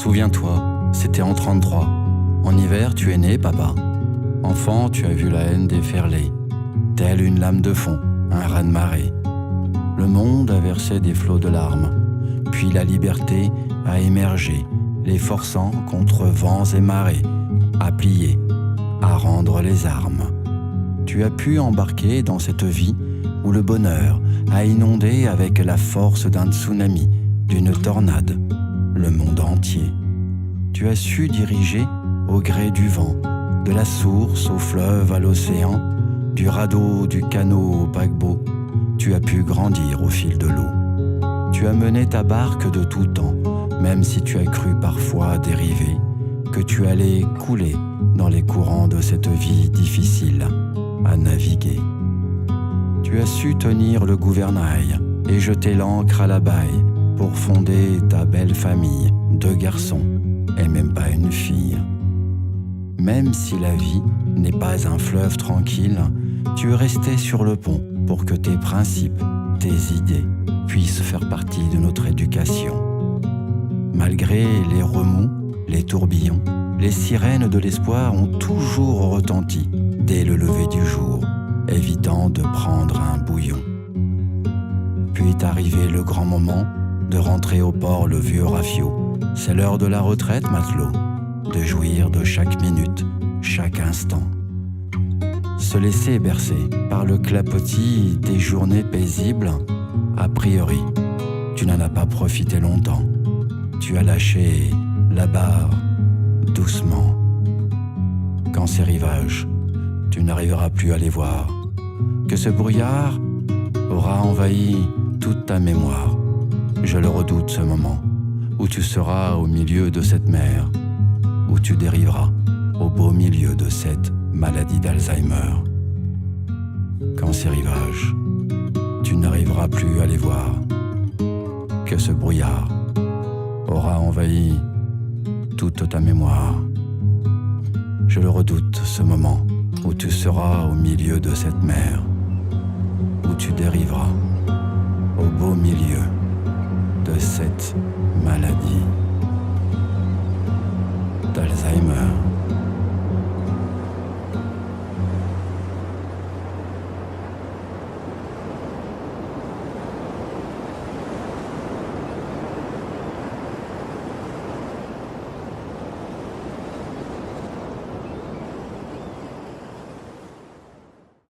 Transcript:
Souviens-toi, c'était en 33. En hiver, tu es né, papa. Enfant, tu as vu la haine déferler, telle une lame de fond, un raz-de-marée. Le monde a versé des flots de larmes, puis la liberté a émergé, les forçant contre vents et marées, à plier, à rendre les armes. Tu as pu embarquer dans cette vie où le bonheur a inondé avec la force d'un tsunami, d'une tornade, le monde entier. Tu as su diriger au gré du vent, de la source au fleuve à l'océan, du radeau, du canot au paquebot. Tu as pu grandir au fil de l'eau. Tu as mené ta barque de tout temps, même si tu as cru parfois dériver, que tu allais couler dans les courants de cette vie difficile à naviguer. Tu as su tenir le gouvernail et jeter l'ancre à la baille pour fonder ta belle famille, 2 garçons et même pas une fille. Même si la vie n'est pas un fleuve tranquille, tu es resté sur le pont pour que tes principes, tes idées puissent faire partie de notre éducation. Malgré les remous, les tourbillons, les sirènes de l'espoir ont toujours retenti dès le lever du jour, évitant de prendre un bouillon. Puis est arrivé le grand moment de rentrer au port le vieux rafio. C'est l'heure de la retraite, matelot, de jouir de chaque minute, chaque instant. Se laisser bercer par le clapotis des journées paisibles, a priori, tu n'en as pas profité longtemps. Tu as lâché la barre doucement. Quand ces rivages, tu n'arriveras plus à les voir, que ce brouillard aura envahi toute ta mémoire. Je le redoute, ce moment où tu seras au milieu de cette mer, où tu dériveras au beau milieu de cette maladie d'Alzheimer. Quand ces rivages, tu n'arriveras plus à les voir, que ce brouillard aura envahi toute ta mémoire. Je le redoute, ce moment où tu seras au milieu de cette mer, où tu dériveras au beau milieu de cette maladie d'Alzheimer.